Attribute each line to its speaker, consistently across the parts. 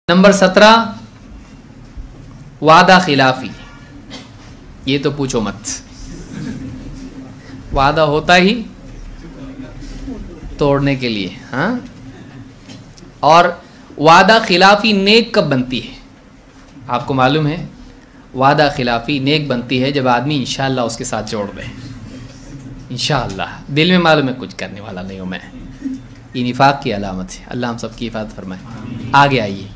Speaker 1: Number 17 वादा खिलाफी। ये तो पूछो मत, वादा होता ही तोड़ने के लिए। हाँ, और वादा खिलाफी नेक कब बनती है? आपको मालूम है वादा खिलाफी नेक बनती है जब आदमी इंशाअल्लाह उसके साथ जोड़ दे। इंशाअल्लाह दिल में मालूम है कुछ करने वाला नहीं हूँ मैं। ये निफाक की अलामत है। अल्लाह हम सबकी हिफाजत फरमाए। आगे आइए,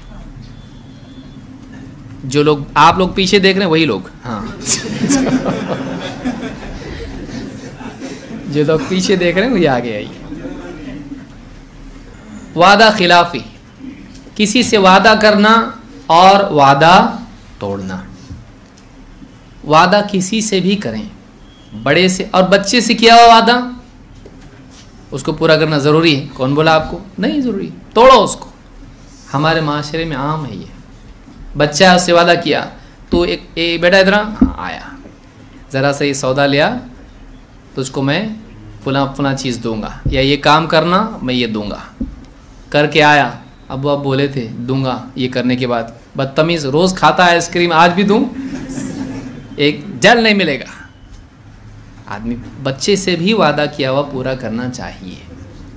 Speaker 1: जो लोग आप लोग पीछे देख रहे हैं वही लोग, हाँ जो लोग पीछे देख रहे हैं वही आगे आइए। वादा खिलाफी, किसी से वादा करना और वादा तोड़ना। वादा किसी से भी करें, बड़े से और बच्चे से किया हुआ वादा उसको पूरा करना ज़रूरी है। कौन बोला आपको नहीं ज़रूरी? तोड़ो उसको। हमारे माशरे में आम है ये। बच्चा उससे वादा किया तो एक बेटा इधर आया, ज़रा सा ये सौदा लिया तो उसको मैं फला चीज़ दूंगा, या ये काम करना मैं ये दूंगा। करके आया, अब वो बोले थे दूंगा, ये करने के बाद बदतमीज़ रोज़ खाता है आइसक्रीम, आज भी दूं, एक जल नहीं मिलेगा। आदमी बच्चे से भी वादा किया हुआ पूरा करना चाहिए,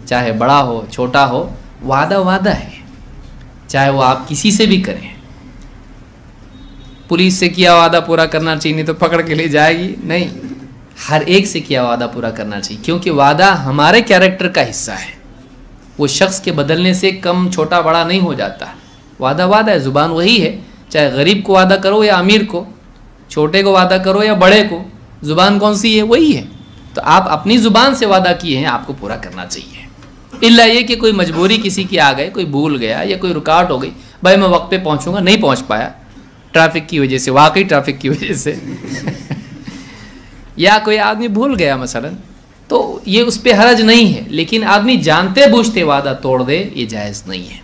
Speaker 1: चाहे बड़ा हो छोटा हो। वादा वादा है, चाहे वो आप किसी से भी करें। पुलिस से किया वादा पूरा करना चाहिए, नहीं तो पकड़ के ले जाएगी। नहीं, हर एक से किया वादा पूरा करना चाहिए, क्योंकि वादा हमारे कैरेक्टर का हिस्सा है। वो शख्स के बदलने से कम छोटा बड़ा नहीं हो जाता। वादा वादा है, ज़ुबान वही है। चाहे गरीब को वादा करो या अमीर को, छोटे को वादा करो या बड़े को, ज़ुबान कौन सी है? वही है। तो आप अपनी ज़ुबान से वादा किए हैं, आपको पूरा करना चाहिए। इल्ला ये कि कोई मजबूरी किसी की आ गई, कोई भूल गया या कोई रुकावट हो गई, भाई मैं वक्त पे पहुंचूंगा, नहीं पहुंच पाया ट्रैफिक की वजह से, वाकई ट्रैफिक की वजह से या कोई आदमी भूल गया मसलन, तो ये उस पर हरज नहीं है। लेकिन आदमी जानते बूझते वादा तोड़ दे, ये जायज़ नहीं है।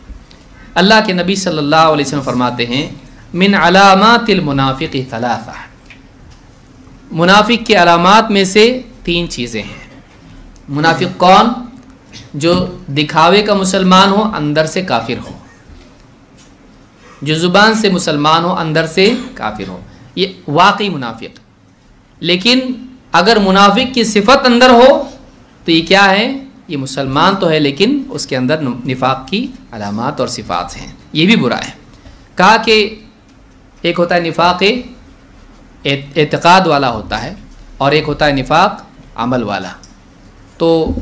Speaker 1: अल्लाह के नबी सल्लल्लाहु अलैहि वसल्लम फरमाते हैं, मिन अलामातिल मुनाफिक़ सलासा, मुनाफिक की अलामात में से 3 चीज़ें हैं। मुनाफिक कौन? जो दिखावे का मुसलमान हो, अंदर से काफिर हो। जो ज़ुबान से मुसलमान हो, अंदर से काफिर हो, ये वाकई मुनाफिक। लेकिन अगर मुनाफिक की सिफत अंदर हो तो ये क्या है? ये मुसलमान तो है लेकिन उसके अंदर निफाक की अलामात और सिफात हैं, ये भी बुरा है। कहा कि एक होता है निफाक एतक़ाद वाला होता है और एक होता है निफाक अमल वाला। तो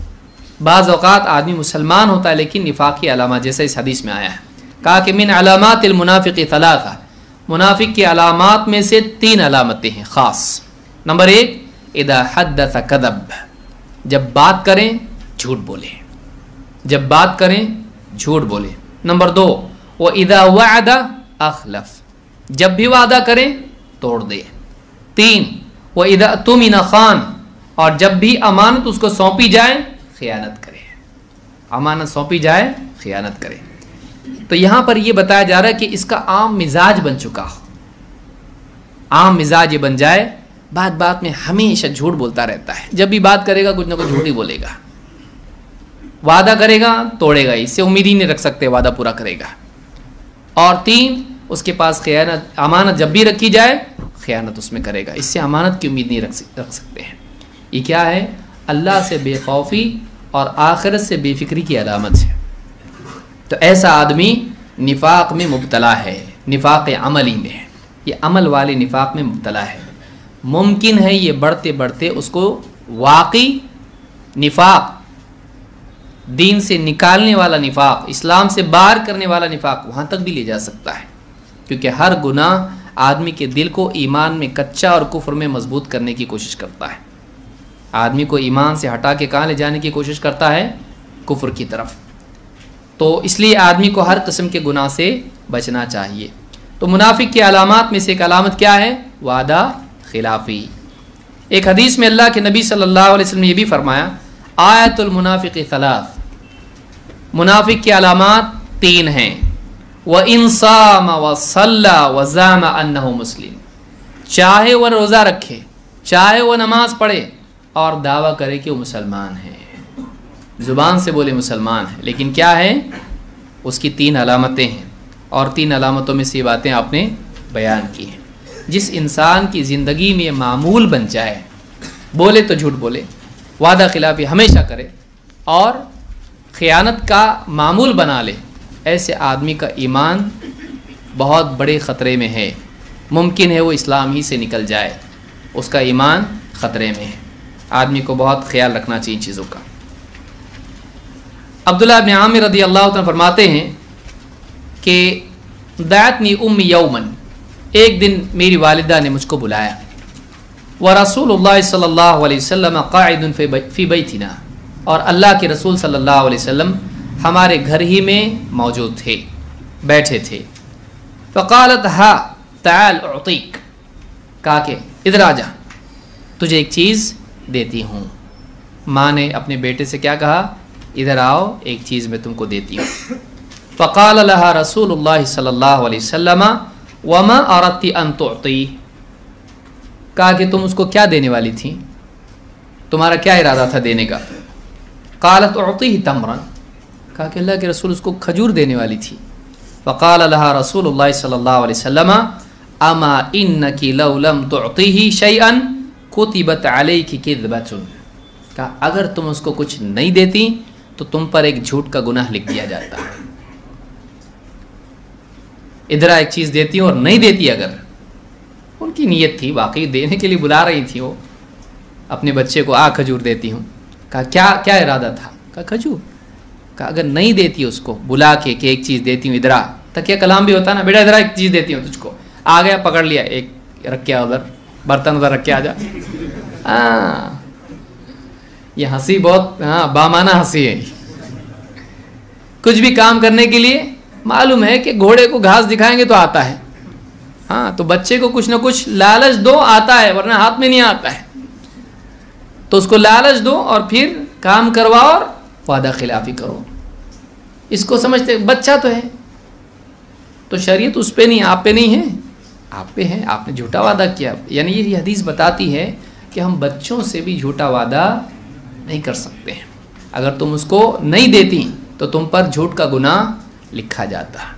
Speaker 1: बाज़ औक़ात आदमी मुसलमान होता है लेकिन निफाक की अलामा, जैसे इस हदीस में आया है। कहा कि मिन अलामातिल मुनाफिक़ सलासा, मुनाफिक की अलामात में से 3 अलामतें हैं ख़ास। नंबर 1, इदा हद्दस कदब, जब बात करें झूठ बोले, जब बात करें झूठ बोले। नंबर 2, व इदा वअदा अखलफ, जब भी वादा करें तोड़ दे। 3, व इदा तुमिना खान, और जब भी अमानत उसको सौंपी जाए खियानत करे। अमानत सौंपी जाए खियानत करे। तो यहाँ पर यह बताया जा रहा है कि इसका आम मिजाज बन चुका हो। आम मिजाज ये बन जाए, बात बात में हमेशा झूठ बोलता रहता है। जब भी बात करेगा कुछ ना कुछ झूठ ही बोलेगा। वादा करेगा तोड़ेगा, इससे उम्मीद ही नहीं रख सकते वादा पूरा करेगा। और 3, उसके पास खियानत, अमानत जब भी रखी जाए खियानत उसमें करेगा, इससे अमानत की उम्मीद नहीं रख सकते हैं। ये क्या है? अल्लाह से बेखौफी और आखिरत से बेफिक्री की अलामत है। तो ऐसा आदमी निफाक में मुब्तला है, निफाक अमली में है, ये अमल वाले निफाक में मुब्तला है। मुमकिन है ये बढ़ते बढ़ते उसको वाकई निफाक, दीन से निकालने वाला निफाक, इस्लाम से बाहर करने वाला निफाक, वहाँ तक भी ले जा सकता है। क्योंकि हर गुनाह आदमी के दिल को ईमान में कच्चा और कुफ्र में मजबूत करने की कोशिश करता है। आदमी को ईमान से हटा के कहाँ ले जाने की कोशिश करता है? कुफ्र की तरफ। तो इसलिए आदमी को हर किस्म के गुनाह से बचना चाहिए। तो मुनाफिक की अलामात में से एक अलामत क्या है? वादा खिलाफी। एक हदीस में अल्लाह के नबी सल्लल्लाहु अलैहि वसल्लम ने यह भी फरमाया, आयतुल मुनाफिक सलास, मुनाफिक की अलामात 3 हैं। व इंसाम व सल्ला व ज़ामा अन्नहु मुस्लिम, चाहे वह रोज़ा रखे, चाहे वह नमाज पढ़े और दावा करे कि वो मुसलमान है, ज़ुबान से बोले मुसलमान है, लेकिन क्या है? उसकी 3 अलामतें हैं। اور 3 علامتوں میں سے یہ باتیں آپ نے بیان کی ہیں. جس انسان کی زندگی میں یہ معمول بن جائے، بولے تو جھوٹ بولے، وعدہ خلافی ہمیشہ کرے اور خیانت کا معمول بنا لے، ایسے آدمی کا ایمان بہت بڑے خطرے میں ہے. ممکن ہے وہ اسلام ہی سے نکل جائے، اس کا ایمان خطرے میں ہے. آدمی کو بہت خیال رکھنا چاہیے ان چیزوں کا. عبداللہ بن عامر رضی اللہ عنہ فرماتے ہیں کہ دعتنی امی یومن، ایک دن میری والدہ نے مجھ کو بلایا، ورسول اللہ صلی اللہ علیہ وسلم قاعد فی بیتنا، اور اللہ کے رسول صلی اللہ علیہ وسلم ہمارے گھر ہی میں موجود تھے، بیٹھے تھے. فقالت ہا تعال اعطیک، کہا کہ ادھر آ جا، تجھے ایک چیز دیتی ہوں. ماں نے اپنے بیٹے سے کیا کہا؟ ادھر آؤ، ایک چیز میں تم کو دیتی ہوں. فقال لها رسول اللہ صلی اللہ علیہ وسلم وما اردت ان تعطی، کہا کہ تم اس کو کیا دینے والی تھی، تمہارا کیا ارادہ تھا دینے کا؟ قالت اعطیہ تمرا، کہا کہ اللہ کے رسول اس کو کھجور دینے والی تھی. فقال لها رسول اللہ صلی اللہ علیہ وسلم اما انک لو لم تعطیہ شیئا کتبت علیک کذبۃ، کہا اگر تم اس کو کچھ نہیں دیتی تو تم پر ایک جھوٹ کا گناہ لکھ دیا جاتا. ادھر ایک چیز دیتی ہوں اور نہیں دیتی، اگر ان کی نیت تھی واقعی دینے کے لیے بلا رہی تھی، وہ اپنے بچے کو کھجور دیتی ہوں. کہا کیا ارادہ تھا؟ کہا کھجور. کہا اگر نہیں دیتی اس کو بلا کے کہ ایک چیز دیتی ہوں ادھر آ، تکیہ کلام بھی ہوتا نا، بیٹا ادھر ایک چیز دیتی ہوں تجھ کو، آ گیا پکڑ لیا، ایک رکھ کے ادھر برتن ادھر رکھ کے آ جا. یہ ہنسی بہت بامانہ ہنسی ہے. کچھ بھی کام کرنے کے لیے معلوم ہے کہ گھوڑے کو گھاس دکھائیں گے تو آتا ہے، تو بچے کو کچھ نہ کچھ لالچ دو، آتا ہے، ورنہ ہاتھ میں نہیں آتا ہے. تو اس کو لالچ دو اور پھر کام کرواؤ اور وعدہ خلافی کرو. اس کو سمجھتے بچہ تو ہے، تو شریعت اس پہ نہیں، آپ پہ نہیں ہے، آپ پہ ہے، آپ نے جھوٹا وعدہ کیا. یعنی یہ حدیث بتاتی ہے کہ ہم بچوں سے بھی جھوٹا وعدہ نہیں کر سکتے ہیں. اگر تم اس کو نہیں دیتی تو تم پر جھوٹ کا گناہ لکھا جاتا ہے.